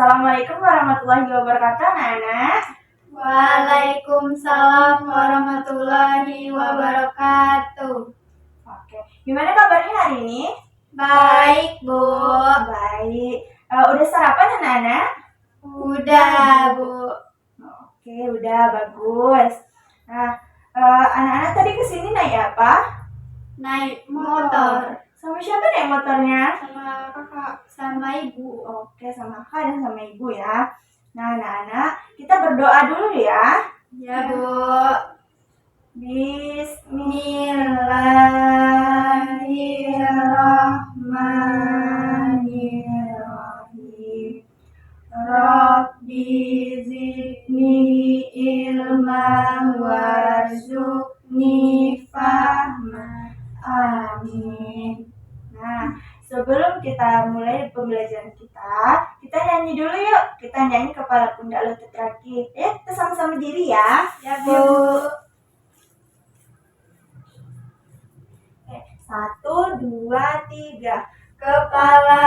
Assalamualaikum warahmatullahi wabarakatuh, anak-anak. Waalaikumsalam warahmatullahi wabarakatuh. Oke, gimana kabarnya hari ini? Baik, Bu. Baik. Udah sarapan, anak-anak? Udah, Bu. Oke, udah bagus. Nah, anak-anak tadi kesini naik apa? Naik motor. Sama siapa naik motornya? Sama kakak, sama ibu. Oke, sama kakak dan sama ibu ya. Nah, anak-anak, kita berdoa dulu ya. Ya, Bu. Bismillahirrahmanirrahim. Rabbi zidni ilman warzuqni fahma. Amin. Nah, sebelum kita mulai pembelajaran kita nyanyi dulu yuk. Kita nyanyi kepala pundak lutut kaki. Kita sama-sama diri ya. Ya, Bu. 1, 2, 3. Kepala,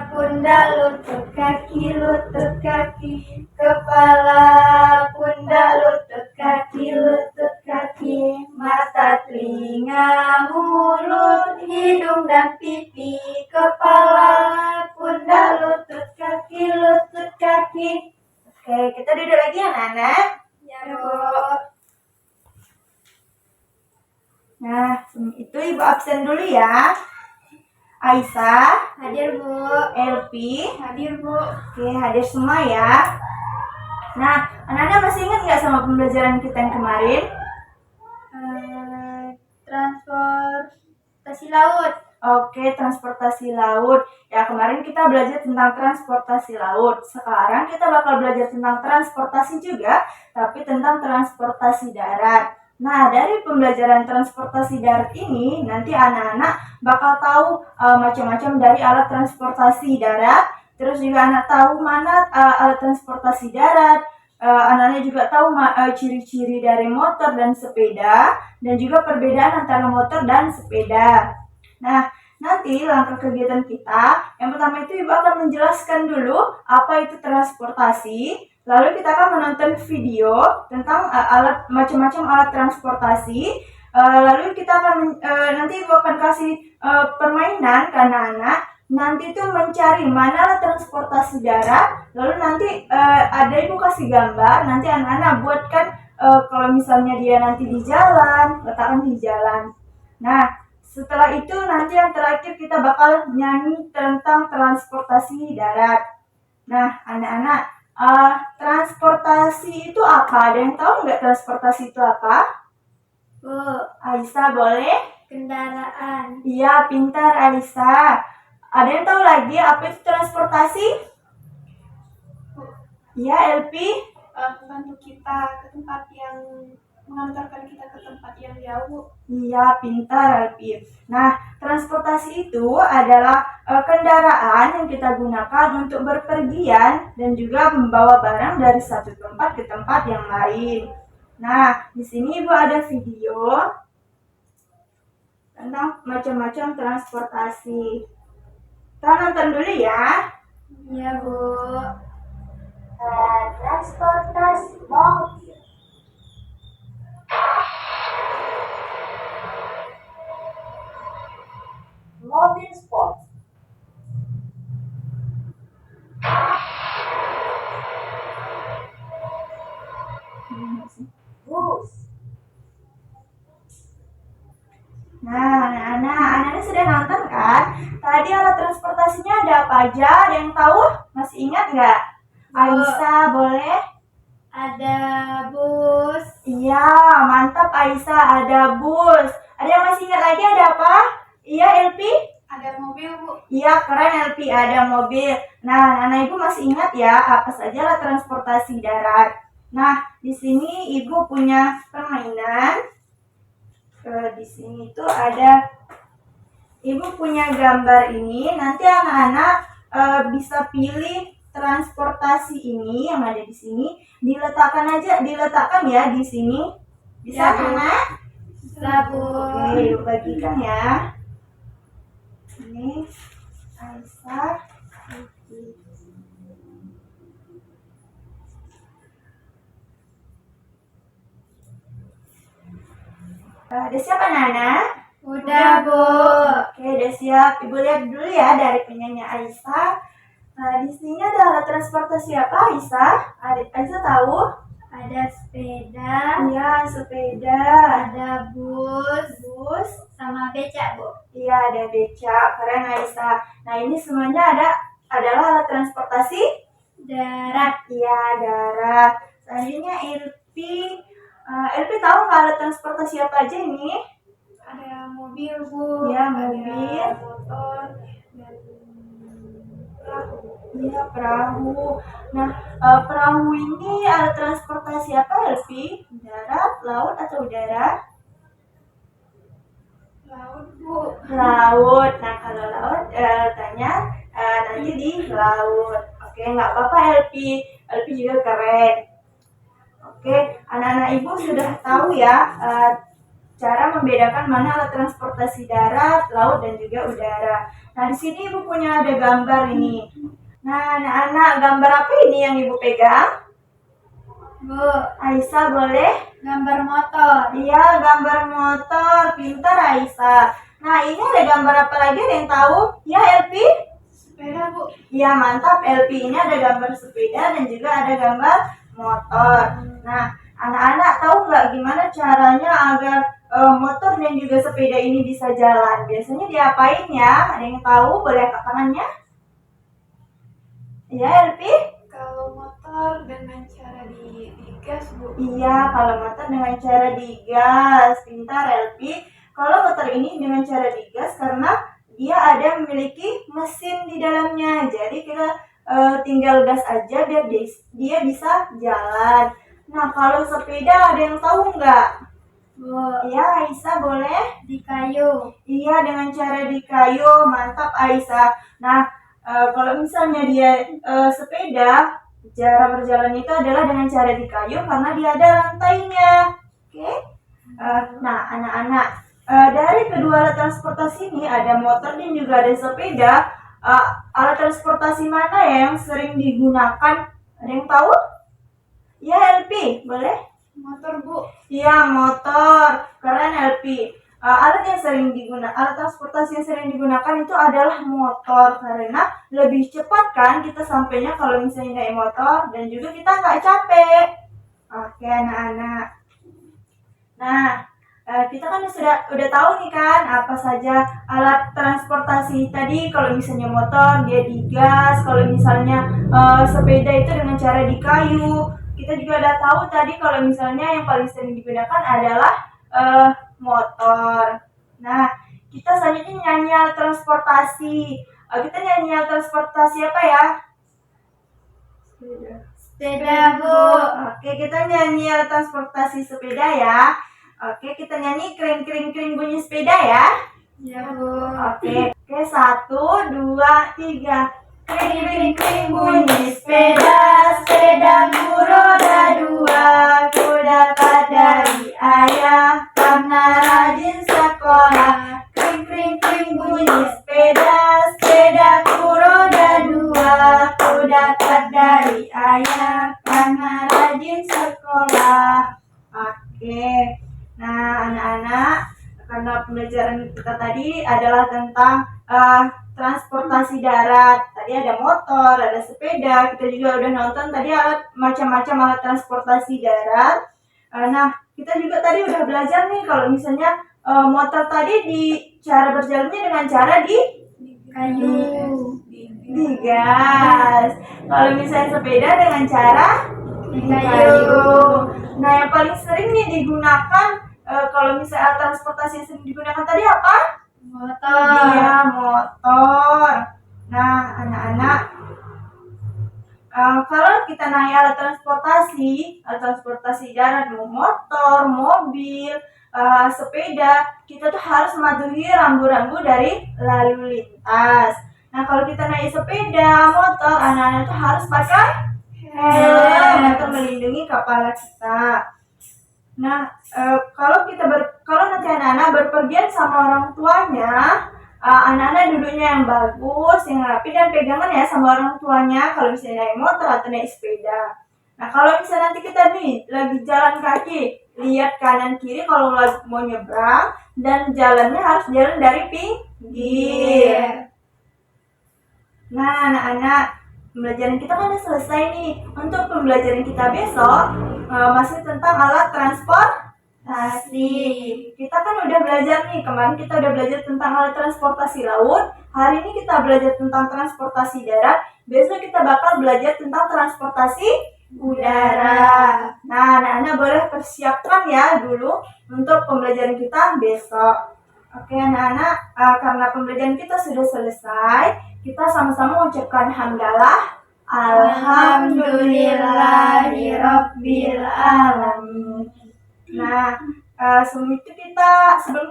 pundak, lutut kaki, lutut kaki. Kepala, pundak, lutut kaki, lutut kaki. Mata, telinga, mulut, hidung, dan pipi. Kepala, pundak, lutut kaki, lutut kaki. Oke, kita duduk lagi ya, anak-anak. Ya, Bu. Nah, itu ibu absen dulu ya. Aisyah, Hadir, Bu. Elpi, Hadir, Bu. oke, hadir semua ya. Nah, anak-anak masih ingat nggak sama pembelajaran kita yang kemarin? Transportasi laut. Oke, transportasi laut. Ya, kemarin kita belajar tentang transportasi laut. Sekarang kita bakal belajar tentang transportasi juga, tapi tentang transportasi darat. Nah, dari pembelajaran transportasi darat ini, nanti anak-anak bakal tahu macam-macam dari alat transportasi darat. Terus juga anak tahu mana alat transportasi darat. Anak-anak juga tahu ciri-ciri dari motor dan sepeda, dan juga perbedaan antara motor dan sepeda. Nah, nanti langkah kegiatan kita, yang pertama itu ibu akan menjelaskan dulu apa itu transportasi. Lalu kita akan menonton video tentang macam-macam alat transportasi. Lalu kita akan nanti ibu akan kasih permainan ke anak-anak. Nanti itu mencari mana alat transportasi darat. Lalu nanti ada ibu kasih gambar. Nanti anak-anak buatkan kalau misalnya dia nanti di jalan, letakkan di jalan. Nah, setelah itu nanti yang terakhir kita bakal nyanyi tentang transportasi darat. Nah, anak-anak, transportasi itu apa? Ada yang tahu nggak transportasi itu apa? Bu. Aisyah boleh? Kendaraan. Iya, pintar Aisyah. Ada yang tahu lagi apa itu transportasi? Iya, Elpi? Membantu kita ke tempat yang mengantarkan kita ke tempat yang jauh. Iya, pintar Elpi. Nah, transportasi itu adalah kendaraan yang kita gunakan untuk berpergian dan juga membawa barang dari satu tempat ke tempat yang lain. Nah, di sini Ibu ada video tentang macam-macam transportasi. Kita nonton dulu ya. Iya, Bu. Transportasi mobil. Mobil sport. Bus. Nah, anak-anak sudah nonton kan? Tadi alat transportasinya ada apa aja? Ada yang tahu? Masih ingat nggak? Aisyah, boleh? Ada bus. Iya, mantap Aisyah, ada bus. Ada yang masih ingat lagi ada apa? Iya, Elpi? Ada mobil, Bu. Iya, keren Elpi, ada mobil. Nah, anak ibu masih ingat ya apa saja alat transportasi darat. Nah, di sini ibu punya permainan. Di sini tuh ada ibu punya gambar ini. Nanti anak-anak bisa pilih transportasi ini yang ada di sini. Diletakkan ya di sini. Bisa anak? Bisa, Bu. Oke, yuk bagikan ya. Ini Aisyah. Udah siap anak-anak? Udah, Bu. Oke, udah siap. Ibu lihat dulu ya dari penyanyi Aisyah. Nah, di sini ada alat transportasi apa, Aisyah? Aisyah tahu? Ada sepeda, Iya, sepeda. ada bus, Bus. sama becak, Bu. Iya, ada becak. Keren, Aisyah. Nah, ini semuanya adalah alat transportasi Darat, iya, darat. Selanjutnya Ilpi. Ilpi tahu nggak alat transportasi apa aja ini? ada mobil, Bu. Iya, mobil. Ada motor, dan perahu. Iya, perahu. Nah, perahu ini alat transportasi apa, Elvi? Darat, laut, atau udara? Laut, Bu. Laut. Nah, kalau laut, tanya nanti di laut. Oke, nggak apa-apa, Elvi. Elvi juga keren. Oke, anak-anak ibu sudah tahu ya cara membedakan mana alat transportasi darat, laut, dan juga udara. Nah, di sini ibu punya ada gambar ini. Nah, anak-anak, gambar apa ini yang ibu pegang? Bu, Aisyah boleh? gambar motor. Iya, gambar motor. Pintar Aisyah. Nah, ini ada gambar apa lagi, ada yang tahu? Ya, Elpi? Sepeda, Bu. Iya, mantap Elpi. Ini ada gambar sepeda dan juga ada gambar motor. Nah, anak-anak tahu nggak gimana caranya agar motor dan juga sepeda ini bisa jalan? Biasanya diapain ya? Ada yang tahu? Boleh angkat tangannya? Iya, Elpi? Kalau motor dengan cara digas, Bu. Iya, kalau motor dengan cara digas. Pintar, Elpi. Kalau motor ini dengan cara digas karena dia ada memiliki mesin di dalamnya. Jadi kita tinggal gas aja biar dia bisa jalan. Nah, kalau sepeda ada yang tahu nggak? Bu, Iya, Aisyah boleh? di kayu. Iya, dengan cara di kayu. Mantap, Aisyah. Nah, kalau misalnya dia sepeda, cara berjalan itu adalah dengan cara di kayu karena dia ada rantainya. Oke? Nah, anak-anak, dari kedua alat transportasi ini ada motor dan juga ada sepeda. Alat transportasi mana ya yang sering digunakan? Ada yang tahu? Ya, Elpi, boleh? Motor, Bu. Iya, motor. Keren, Elpi. Alat transportasi yang sering digunakan itu adalah motor karena lebih cepat kan kita sampainya kalau misalnya naik motor dan juga kita nggak capek. Oke, anak-anak. Nah, kita kan udah tahu nih kan apa saja alat transportasi tadi. Kalau misalnya motor dia digas, kalau misalnya sepeda itu dengan cara di kayu. Kita juga udah tahu tadi kalau misalnya yang paling sering digunakan adalah motor. Nah, kita selanjutnya nyanyi alat transportasi. Kita nyanyi alat transportasi apa ya? Sepeda, Bu. Oke, kita nyanyi alat transportasi sepeda ya. Oke, kita nyanyi kering-kering bunyi sepeda ya. Ya, Bu. Oke, 1, 2, 3. Kering-kering bunyi sepeda, sepedaku roda 2. Ku dapat dari ayah karena rajin sekolah. Kering-kering bunyi sepeda, sepedaku roda 2. Ku dapat dari ayah karena rajin sekolah. Oke, nah anak-anak, karena pembelajaran kita tadi adalah tentang transportasi darat. Tadi ada motor, ada sepeda. Kita juga udah nonton tadi macam-macam alat transportasi darat. Nah, kita juga tadi udah belajar nih kalau misalnya motor tadi di cara berjalannya dengan cara di Kayu. digas. Kalau misalnya sepeda dengan cara Di kayu. Nah, yang paling sering nih digunakan kalau misalnya alat transportasi yang sering digunakan tadi apa? Motor. Iya, motor. Nah, anak-anak, kalau kita naik alat transportasi darat, motor, mobil, sepeda, kita tuh harus mematuhi rambu-rambu dari lalu lintas. Nah, kalau kita naik sepeda, motor, anak-anak tuh harus pakai helm untuk melindungi kepala kita. Nah, kalau nanti anak-anak berpergian sama orang tuanya, anak-anak duduknya yang bagus, yang rapi dan pegangan ya sama orang tuanya kalau misalnya naik motor atau naik sepeda. Nah, kalau misalnya nanti kita nih lagi jalan kaki, lihat kanan kiri kalau mau nyebrang, dan jalannya harus jalan dari pinggir. Nah, anak-anak, pembelajaran kita kan udah selesai nih. Untuk pembelajaran kita besok masih tentang alat transportasi. Kita kan udah belajar nih, kemarin kita udah belajar tentang alat transportasi laut. Hari ini kita belajar tentang transportasi darat. Besok kita bakal belajar tentang transportasi udara. Nah, anak-anak boleh persiapkan ya dulu untuk pembelajaran kita besok. Oke anak-anak, karena pembelajaran kita sudah selesai, kita sama-sama mengucapkan hamdalah. Alhamdulillahirabbil alamin. Nah, sebelum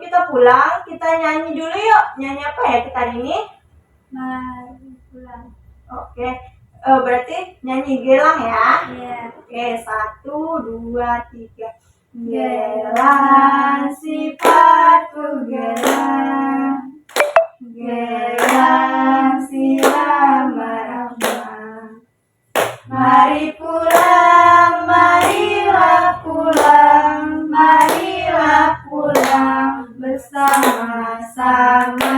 kita pulang, kita nyanyi dulu yuk. Nyanyi apa ya kita hari ini? Mari pulang. Oke, berarti nyanyi gelang ya? Iya. Oke, 1, 2, 3. Gelang sifatku gelang, gelang rahmat. Mari pulang, marilah pulang, marilah pulang bersama-sama.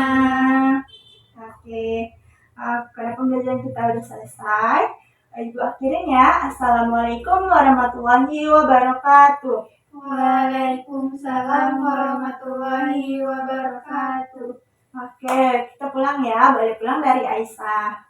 Oke, karena pembelajaran kita udah selesai, Ibu akhirin ya. Assalamualaikum warahmatullahi wabarakatuh. Waalaikumsalam warahmatullahi wabarakatuh. Oke, kita pulang ya. Balik pulang dari Aisyah.